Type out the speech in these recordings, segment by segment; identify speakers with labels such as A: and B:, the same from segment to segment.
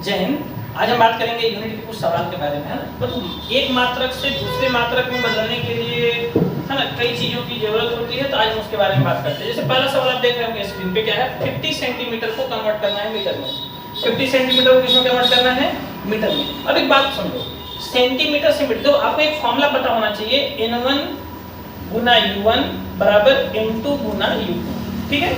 A: जय हिंद। आज हम बात करेंगे यूनिट के कुछ सवाल के बारे में, है ना। तो एक मात्रक से दूसरे मात्रक में बदलने के लिए, है ना, कई चीजों की जरूरत होती है। तो आज हम उसके बारे में बात करते हैं। जैसे पहला सवाल आप देख रहे होंगे स्क्रीन पे, क्या है, 50 सेंटीमीटर को कन्वर्ट करना है मीटर में। 50 सेंटीमीटर को किसमें कन्वर्ट करना है? मीटर में। अब एक बात समझो, सेंटीमीटर से मीटर, तो आपको एक फॉर्मूला पता होना चाहिए, n1 गुना u1 बराबर n2 गुना u2। ठीक है,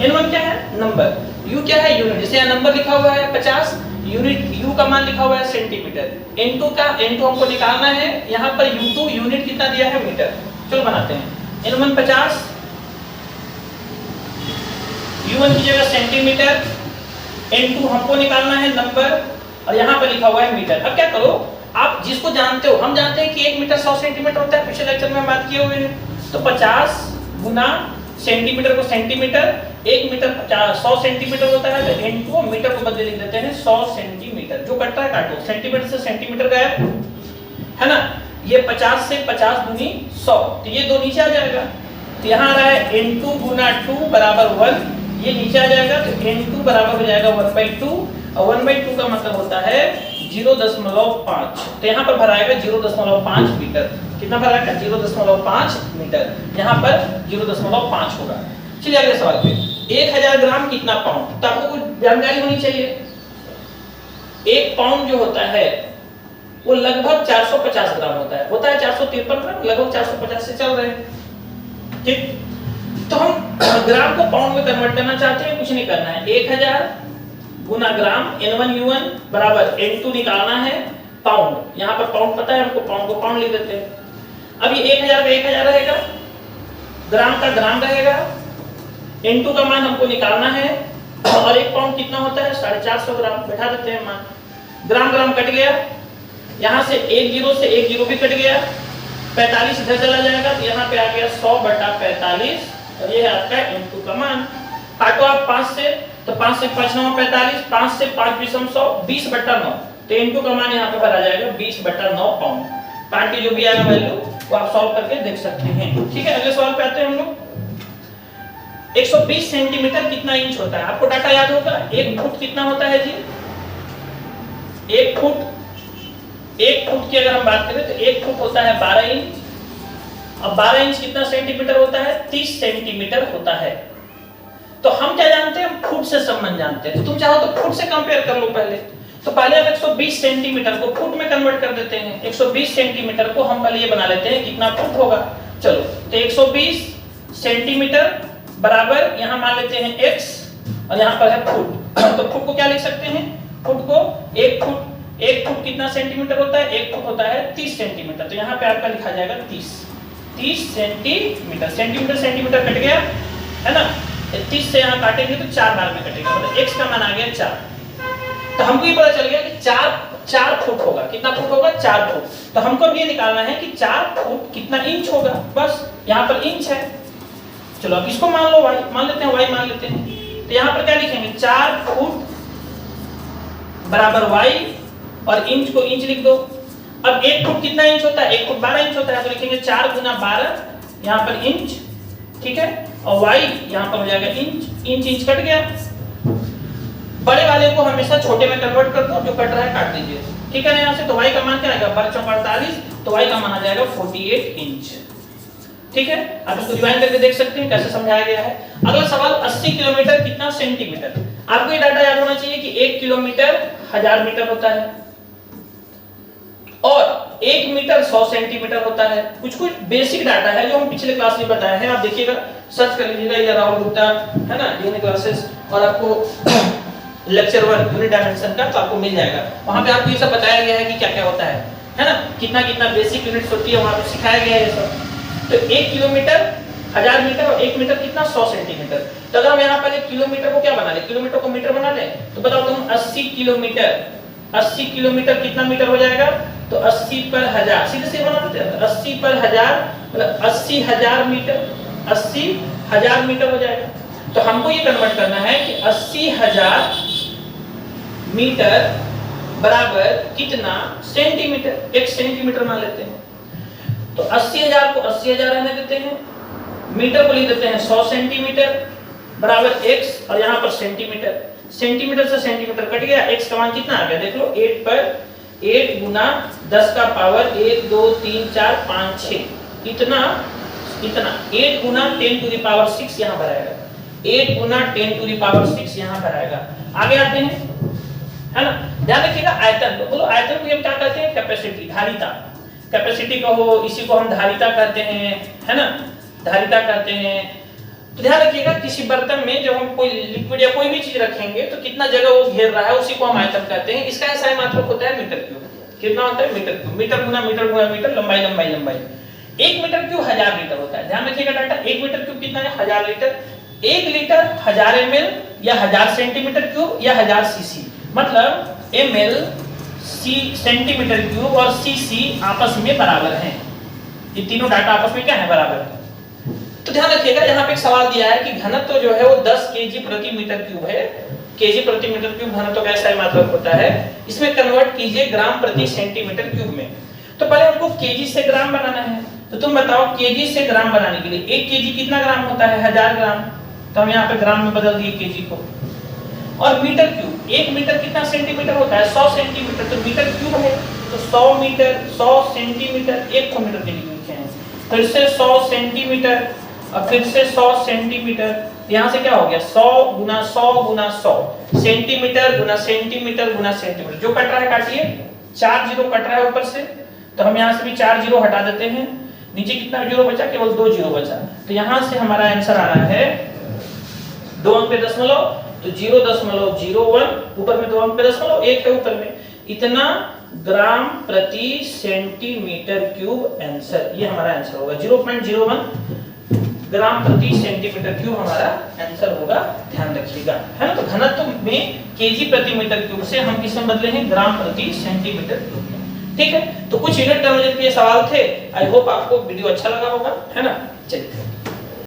A: n1 क्या है? नंबर, u क्या है? यूनिट। जैसे यहाँ नंबर लिखा हुआ है 50, यूनिट u का मान लिखा हुआ है सेंटीमीटर। n2 हमको निकालना है, यहाँ पर u2 यूनिट कितना दिया है? मीटर। चलो बनाते हैं। n1 50, u1 की जगह सेंटीमीटर, n2 हमको निकालना है नंबर, और यहाँ पर लिखा हुआ है मीटर। अब क्या करो, आप जिसको जानते हो, हम जानते हैं कि 1 मीटर 100 सेंटीमीटर होता है, पिछले लेक्चर में हम बात किए हुए हैं। तो 50 गुना सेंटीमीटर को सेंटीमीटर, 1 मीटर 100 सेंटीमीटर होता है, तो n2 मीटर को बदले लिख देते हैं 100 सेंटीमीटर। जो कटता है काटो, सेंटीमीटर से सेंटीमीटर गया है ना। ये 50 से 50 दूनी 100, तो ये दो नीचे आ जाएगा। तो यहाँ आ रहा है n2 गुना 2 बराबर 1, ये नीचे आ जाएगा। तो n2 बराबर हो जाएगा 1/2, और 1/2 का मतलब होता है 0.5। तो यहाँ पर भराएगा 0.5 मीटर। कितना भराएगा? 0.5 मीटर। यहाँ पर 0.5 होगा। चलिए अगले सवाल पे। 1000 ग्राम कितना पाउंड? तो आपको कुछ जानकारी होनी चाहिए। 1 पाउंड जो होता है वो लगभग 450 ग्राम होता है। 453 ग्राम, लगभग 450 से चल रहे हैं। ठीक, तो हम ग्राम को पाउंड में कन्वर्ट करना चाहते हैं। कुछ नहीं करना है, 1000 गुना ग्राम n1 u1 बराबर n2 निकालना है पाउंड। यहाँ पर पाउंड पता है हमको, पाउंड को पाउंड लिख देते हैं। अब ये 1000 का 1000 रहेगा, ग्राम का ग्राम रहेगा, n2 का मान हमको निकालना है, और 1 पाउंड कितना होता है? 450 ग्राम। बैठा देते हैं मान। ग्राम ग्राम कट गया, यहाँ से 1 जीरो से 1 जीरो भी कट गया, 45 इधर चला जाएगा, तो यहाँ पे आ गया 100/45, और ये है आपका n2 का मान। काटो आप 5 से, तो 5 से 5 9 45, 5 से 5 20 100, 20/9। तो n2 का मान यहाँ पे भरा जाएगा 20/9 पाउंड। पार्ट की जो भी आएगा वैल्यू वो आप सॉल्व करके देख सकते हैं। ठीक है, अगले सवाल पे आते हैं हम लोग। 120 सेंटीमीटर कितना इंच होता है? आपको डाटा याद होगा। 1 फुट कितना होता है जी? 1 फुट की अगर हम बात करें तो 1 फुट होता है 12 इंच। अब 12 इंच कितना सेंटीमीटर होता है? 30 सेंटीमीटर होता है। तो हम क्या जानते हैं? फुट से संबंध जानते हैं। तो तुम चाहो तो फुट से कंपेयर कर लो पहले। तो पहले हम 120 सेंटीमीटर को फुट में कन्वर्ट कर देते हैं। 120 सेंटीमीटर को हम पहले ये बना लेते हैं कितना फुट होगा। चलो, तो 120 सेंटीमीटर बराबर यहाँ मान लेते हैं x, और यहाँ पर है फुट। तो फुट को क्या लिख सकते हैं? फुट को 1 फुट कितना सेंटीमीटर होता है? 1 फुट होता है 30 सेंटीमीटर। तो यहाँ पे आपका लिखा जाएगा 30 सेंटीमीटर। सेंटीमीटर कट गया, है ना। 30 से यहाँ काटेंगे तो 4 बार में कटेगा, मतलब x का मान आ गया 4। तो हमको ये पता चल गया कि 4 फुट होगा। कितना फुट होगा? 4 फुट। तो हमको अब ये निकालना है कि 4 फुट कितना इंच होगा। बस यहाँ पर इंच है। चलो अब इसको मान लो y, मान लेते हैं y मान लेते हैं। तो यहाँ पर क्या लिखेंगे? 4 फुट बराबर y, और इंच को इंच लिख दो। अब 1 फुट कितना इंच होता है? 1 फुट 12 इंच होता है, तो लिखेंगे 4 गुना 12, यहाँ पर इंच। ठीक है, और y यहाँ पर हो जाएगा इंच कट गया। बड़े वाले को हमेशा छोटे में कन्वर्ट कर दो, जो कट रहा है काट दीजिए। ठीक है ना। यहाँ से तो y का मान क्या आएगा? 48, तो y का मान आ जाएगा 48 इंच। ठीक है, आप इसको डिवाइड करके देख सकते हैं कैसे समझाया गया है। अगला सवाल, 80 किलोमीटर कितना सेंटीमीटर? आपको ये डाटा याद होना चाहिए कि 1 किलोमीटर 1000 मीटर होता है, और 1 मीटर 100 सेंटीमीटर होता है। कुछ बेसिक डाटा है जो हम पिछले क्लास में बताए हैं। आप देखिएगा, सर्च कर लीजिएगा, या राहुल गुप्ता, है ना, यूनिट क्लासेस, और आपको लेक्चर 1 यूनिट डायमेंशन का, तो आपको मिल जाएगा। वहां पे आपको ये सब बताया गया है कि क्या क्या होता है ना, कितना कितना बेसिक यूनिट्स होती है, वहां पे सिखाया गया है ये सब। तो 1 किलोमीटर 1000 मीटर, और 1 मीटर कितना? 100 सेंटीमीटर। तो अगर हम यहाँ पहले किलोमीटर को क्या बना ले, किलोमीटर को मीटर बना ले, तो बताओ तुम 80 किलोमीटर कितना मीटर हो जाएगा? तो 80 पर 1000, सीधे सीधे बना देते हैं। 80 पर 1000 मतलब 80,000 मीटर, 80,000 मीटर हो जाएगा। तो हमको ये कन्वर्ट करना है कि 80,000 मीटर बराबर कितना सेंटीमीटर? 1 सेंटीमीटर मान लेते हैं। तो 80,000 को 80,000 रहने देते हैं, मीटर को लिख देते हैं 100 सेंटीमीटर बराबर x, और यहाँ पर सेंटीमीटर। सेंटीमीटर से सेंटीमीटर कट गया, x का मान कितना आ गया देख लो, 8 पर 8 गुना 10 का पावर 1 2 3 4 5 6 इतना 8 गुना 10 टू द पावर 6 यहाँ पर आएगा, 8 गुना 10 टू द पावर 6 यहाँ पर आएगा। आगे आते हैं, है ना, ध्यान रखिएगा आयतन, बोलो आयतन को हम क्या कहते हैं, कैपेसिटी, धारिता, कैपेसिटी कहो, इसी को हम धारिता कहते हैं, है ना, धारिता कहते हैं। तो ध्यान रखिएगा किसी बर्तन में जब हम कोई लिक्विड या कोई भी चीज रखेंगे तो कितना जगह वो घेर रहा है उसी को हम आयतन कहते हैं। इसका ऐसा मात्रक होता है मीटर क्यूब, कितना होता है मीटर क्यूब, मीटर गुना मीटर, लंबाई लंबाई लंबाई। 1 मीटर क्यूब 1000 लीटर होता है, ध्यान रखिएगा डाटा, 1 मीटर क्यूब कितना है 1000 लीटर, 1 लीटर 1000 ml या 1000 सेंटीमीटर क्यूब या 1000 सीसी, मतलब ml सेंटीमीटर क्यूब और सीसी आपस में बराबर हैं, ये तीनों डाटा आपस में क्या है, बराबर है। तो ध्यान रखिएगा यहाँ पे एक सवाल दिया है कि घनत्व जो है वो 10 केजी प्रति मीटर क्यूब है, केजी प्रति मीटर क्यूब घनत्व का ऐसा मात्रक होता है, इसमें कन्वर्ट कीजिए ग्राम प्रति सेंटीमीटर क्यूब में। तो पहले हमको केजी से ग्राम बनाना है, तो तुम बताओ केजी से ग्राम बनाने के लिए 1 केजी कितना ग्राम होता है, 1000 ग्राम, तो हम यहाँ पे ग्राम में बदल दिए केजी को। और मीटर क्यूब, 1 मीटर कितना सेंटीमीटर होता है, 100 सेंटीमीटर, तो मीटर क्यूब है तो 100 मीटर, 100 सेंटीमीटर, 1 को मीटर के लिए लिखे हैं, फिर से 100 सेंटीमीटर और फिर से 100 सेंटीमीटर, यहाँ से क्या हो गया 100 गुना 100 गुना 100 सेंटीमीटर गुना सेंटीमीटर गुना सेंटीमीटर, जो कट रहा है काटिए, 4 जीरो कट रहा है ऊपर से, तो हम यहाँ से भी 4 जीरो हटा देते हैं, नीचे कितना जीरो बचा, केवल 2 जीरो बचा, तो यहाँ से हमारा आंसर आ रहा है 2 अंक पे दशमलव, तो 0.01, ऊपर में 2 अंक पे दशमलव, 1 है ऊपर में, इतना ग्राम प्रति सेंटीमीटर क्यूब आंसर, ये हमारा आंसर होगा 0.01 ग्राम प्रति सेंटीमीटर क्यूब हमारा आंसर होगा, ध्यान रखिएगा, है ना। तो घनत्व में केजी प्रति मीटर क्यूब से हम किसमें बदले हैं, ग्राम प्रति सेंटीमीटर क्यूब में, ठीक है। तो कुछ यूनिट कन्वर्जन के सवाल थे, आई होप आपको वीडियो अच्छा लगा होगा, है ना। चलिए।